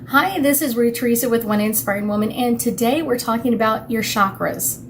Hi, this is Ruth Theresa with One Inspiring Woman, and today we're talking about your chakras.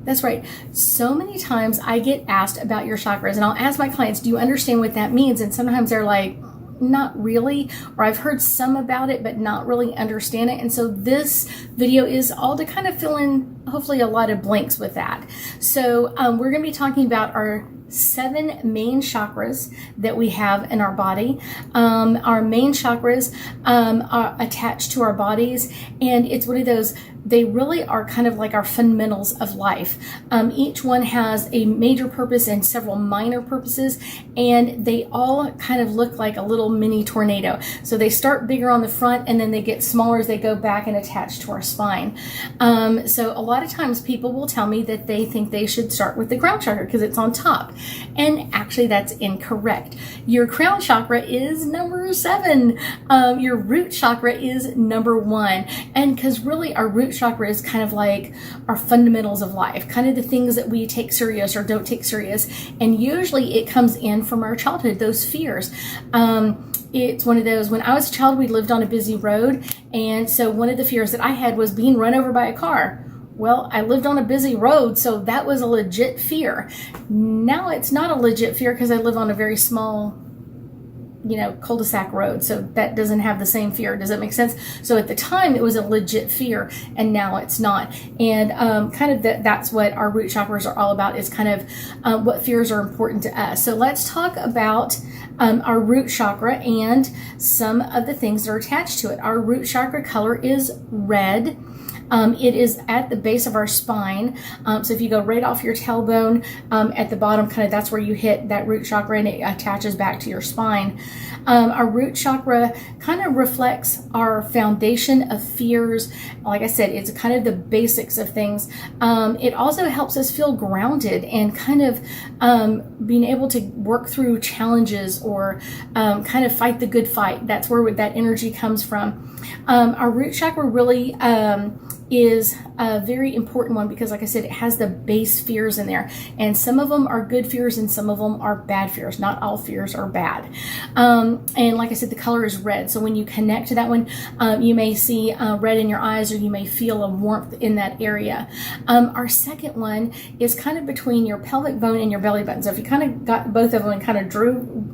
That's right. So many times I get asked about your chakras, and I'll ask my clients, do you understand what that means? And sometimes they're like, not really, or I've heard some about it, but not really understand it. And so this video is all to kind of fill in, hopefully, a lot of blanks with that. So we're going to be talking about our 7 main chakras that we have in our body. Our main chakras are attached to our bodies, and it's one of those, they really are kind of like our fundamentals of life. Each one has a major purpose and several minor purposes, and they all kind of look like a little mini tornado. So they start bigger on the front, and then they get smaller as they go back and attach to our spine. So a lot of times people will tell me that they think they should start with the crown chakra because it's on top. And actually that's incorrect. Your crown chakra is number 7. Your root chakra is number 1. And because really our root chakra is kind of like our fundamentals of life, kind of the things that we take serious or don't take serious. And usually it comes in from our childhood, those fears. It's one of those, when I was a child, we lived on a busy road. And so one of the fears that I had was being run over by a car. Well, I lived on a busy road, so that was a legit fear. Now it's not a legit fear because I live on a very small, cul-de-sac road, so that doesn't have the same fear. Does that make sense? So at the time, it was a legit fear, and now it's not. And that's what our root chakras are all about, is kind of what fears are important to us. So let's talk about our root chakra and some of the things that are attached to it. Our root chakra color is red. It is at the base of our spine. So if you go right off your tailbone, at the bottom, kind of that's where you hit that root chakra, and it attaches back to your spine. Our root chakra kind of reflects our foundation of fears. Like I said, it's kind of the basics of things. It also helps us feel grounded and kind of being able to work through challenges or kind of fight the good fight. That's where that energy comes from. Our root chakra really is a very important one because, like I said, it has the base fears in there, and some of them are good fears and some of them are bad fears. Not all fears are bad. And like I said, the color is red, so when you connect to that one, you may see red in your eyes, or you may feel a warmth in that area. Our second one is kind of between your pelvic bone and your belly button. So if you kind of got both of them and kind of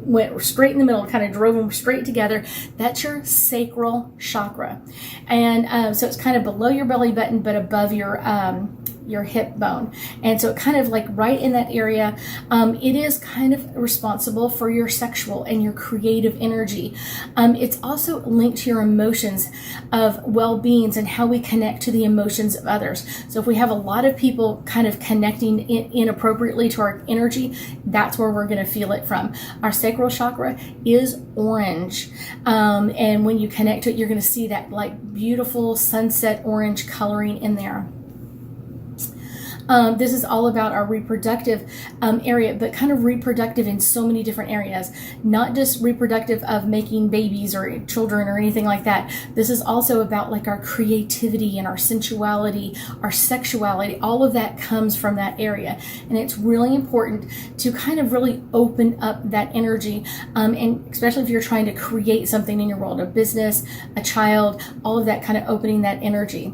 went straight in the middle, kind of drove them straight together, that's your sacral chakra. And so it's kind of below your belly button, but above your hip bone. And so it kind of like right in that area, it is kind of responsible for your sexual and your creative energy. It's also linked to your emotions of well-beings and how we connect to the emotions of others. So if we have a lot of people kind of connecting inappropriately to our energy, that's where we're going to feel it from. Our sacral chakra is orange. And when you connect to it, you're going to see that like beautiful sunset orange coloring in there. This is all about our reproductive area, but kind of reproductive in so many different areas, not just reproductive of making babies or children or anything like that. This is also about like our creativity and our sensuality, our sexuality. All of that comes from that area. And it's really important to kind of really open up that energy. And especially if you're trying to create something in your world, a business, a child, all of that, kind of opening that energy.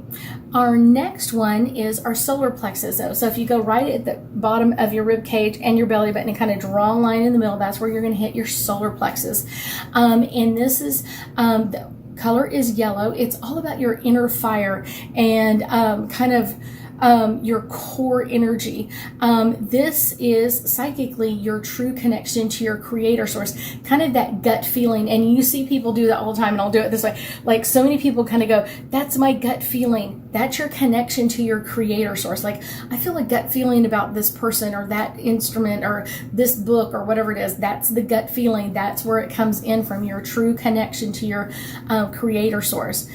Our next one is our solar plexus. So if you go right at the bottom of your rib cage and your belly button and kind of draw a line in the middle, that's where you're going to hit your solar plexus. And this is the color is yellow. It's all about your inner fire and kind of your core energy. This is psychically your true connection to your creator source, kind of that gut feeling. And you see people do that all the time, and I'll do it this way. Like, so many people kind of go, that's my gut feeling. That's your connection to your creator source. Like, I feel a gut feeling about this person or that instrument or this book or whatever it is. That's the gut feeling. That's where it comes in from, your true connection to your creator source.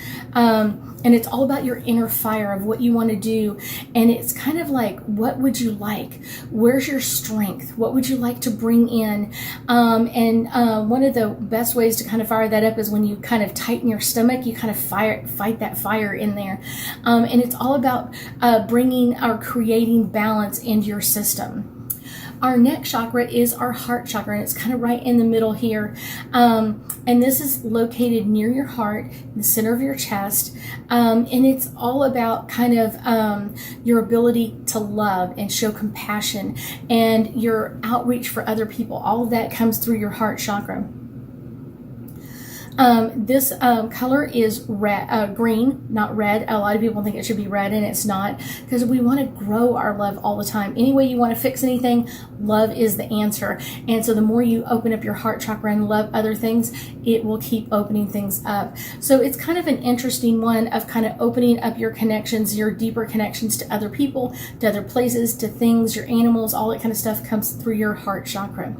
And it's all about your inner fire of what you want to do. And it's kind of like, what would you like? Where's your strength? What would you like to bring in? And one of the best ways to kind of fire that up is when you kind of tighten your stomach, you kind of fight that fire in there. And it's all about bringing or creating balance into your system. Our next chakra is our heart chakra, and it's kind of right in the middle here. And this is located near your heart, in the center of your chest. And it's all about kind of your ability to love and show compassion and your outreach for other people. All of that comes through your heart chakra. This color is red, green, not red. A lot of people think it should be red, and it's not, because we want to grow our love all the time. Any way you want to fix anything, love is the answer. And so the more you open up your heart chakra and love other things, it will keep opening things up. So it's kind of an interesting one of kind of opening up your connections, your deeper connections to other people, to other places, to things, your animals, all that kind of stuff comes through your heart chakra.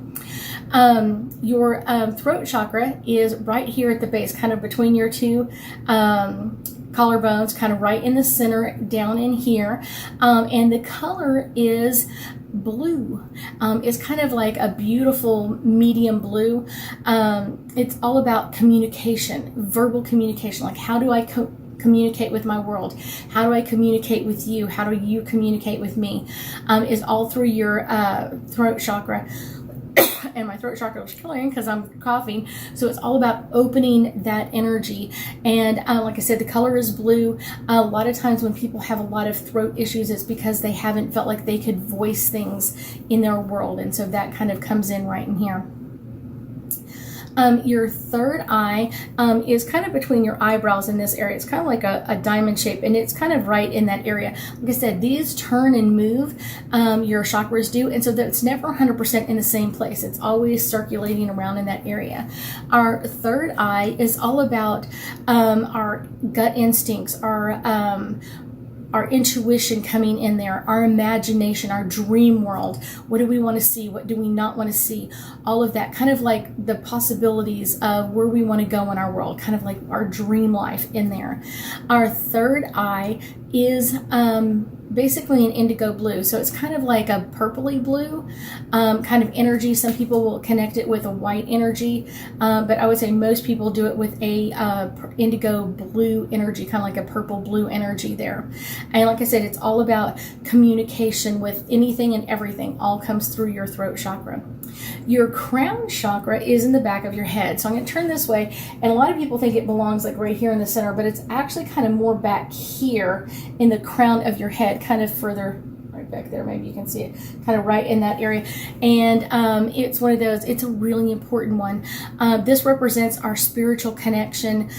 Your throat chakra is right here at the base, kind of between your two collarbones, kind of right in the center, down in here. And the color is blue. It's kind of like a beautiful medium blue. It's all about communication, verbal communication. Like, how do I communicate with my world? How do I communicate with you? How do you communicate with me? Is all through your throat chakra. And my throat chakra was killing because I'm coughing. So it's all about opening that energy. And like I said, the color is blue. A lot of times when people have a lot of throat issues, it's because they haven't felt like they could voice things in their world. And so that kind of comes in right in here. Your third eye is kind of between your eyebrows in this area. It's kind of like a diamond shape, and it's kind of right in that area. Like I said, these turn and move, your chakras do, and so that it's never 100% in the same place. It's always circulating around in that area. Our third eye is all about our gut instincts, our intuition coming in there, our imagination, our dream world. What do we want to see? What do we not want to see? All of that, kind of like the possibilities of where we want to go in our world, kind of like our dream life in there. Our third eye is basically an indigo blue. So it's kind of like a purpley blue kind of energy. Some people will connect it with a white energy, but I would say most people do it with a indigo blue energy, kind of like a purple blue energy there. And like I said, it's all about communication with anything and everything. All comes through your throat chakra. Your crown chakra is in the back of your head. So I'm going to turn this way, and a lot of people think it belongs like right here in the center, but it's actually kind of more back here in the crown of your head, kind of further right back there. Maybe you can see it kind of right in that area. And it's one of those, it's a really important one. This represents our spiritual connection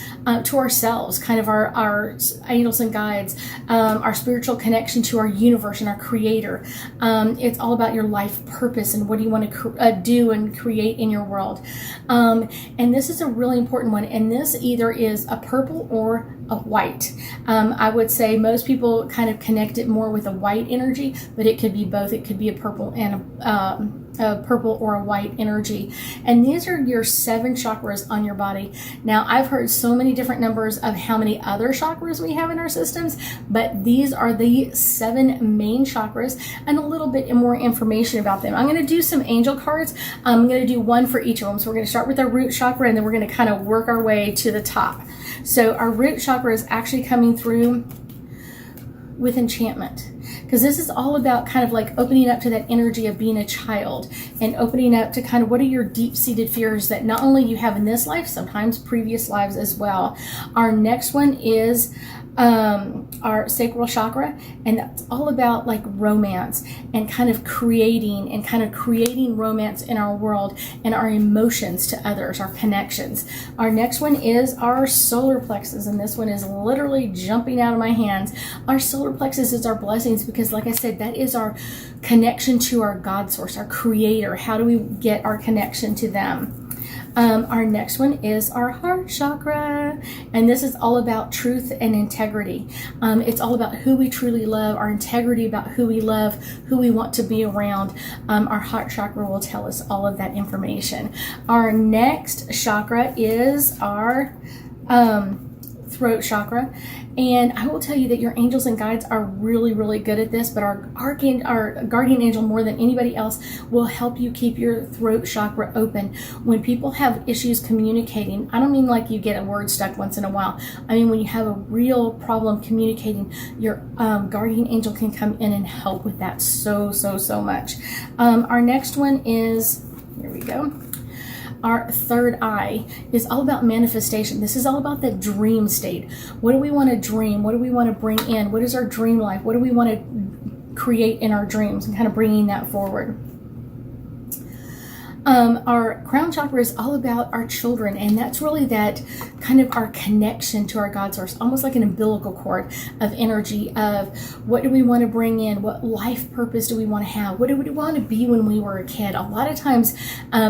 to ourselves, kind of our angels and guides, our spiritual connection to our universe and our creator. It's all about your life purpose and what do you want to do and create in your world. And this is a really important one. And this either is a purple or a white. I would say most people kind of connect it more with a white energy, but it could be both. It could be a purple and a purple or a white energy. And these are your 7 chakras on your body. Now, I've heard so many different numbers of how many other chakras we have in our systems, but these are the 7 main chakras and a little bit more information about them. I'm going to do some angel cards. I'm going to do one for each of them. So we're going to start with our root chakra, and then we're going to kind of work our way to the top. So our root chakra is actually coming through with enchantment, because this is all about kind of like opening up to that energy of being a child and opening up to kind of what are your deep-seated fears that not only you have in this life, sometimes previous lives as well. Our next one is our sacral chakra, and that's all about like romance and kind of creating romance in our world and our emotions to others, our connections. Our next one is our solar plexus, and this one is literally jumping out of my hands. Our solar plexus is our blessings, because like I said, that is our connection to our God source, our creator. How do we get our connection to them? Our next one is our heart chakra, and this is all about truth and integrity. It's all about who we truly love, our integrity about who we love, who we want to be around. Our heart chakra will tell us all of that information. Our next chakra is our throat chakra, and I will tell you that your angels and guides are really, really good at this, but our guardian angel, more than anybody else, will help you keep your throat chakra open. When people have issues communicating, I don't mean like you get a word stuck once in a while. I mean when you have a real problem communicating, your guardian angel can come in and help with that so much. Our next one is, here we go. Our third eye is all about manifestation. This is all about the dream state. What do we want to dream? What do we want to bring in? What is our dream life? What do we want to create in our dreams, and kind of bringing that forward? Our crown chakra is all about our children, and that's really that kind of our connection to our God source, almost like an umbilical cord of energy of what do we want to bring in, what life purpose do we want to have, what do we want to be when we were a kid. A lot of times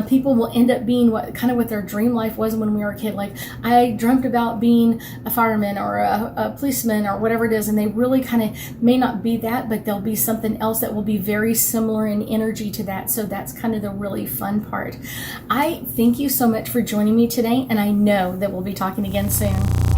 people will end up being what their dream life was when we were a kid. Like, I dreamt about being a fireman or a policeman or whatever it is, and they really kind of may not be that, but they'll be something else that will be very similar in energy to that. So that's kind of the really fun part. I thank you so much for joining me today, and I know that we'll be talking again soon.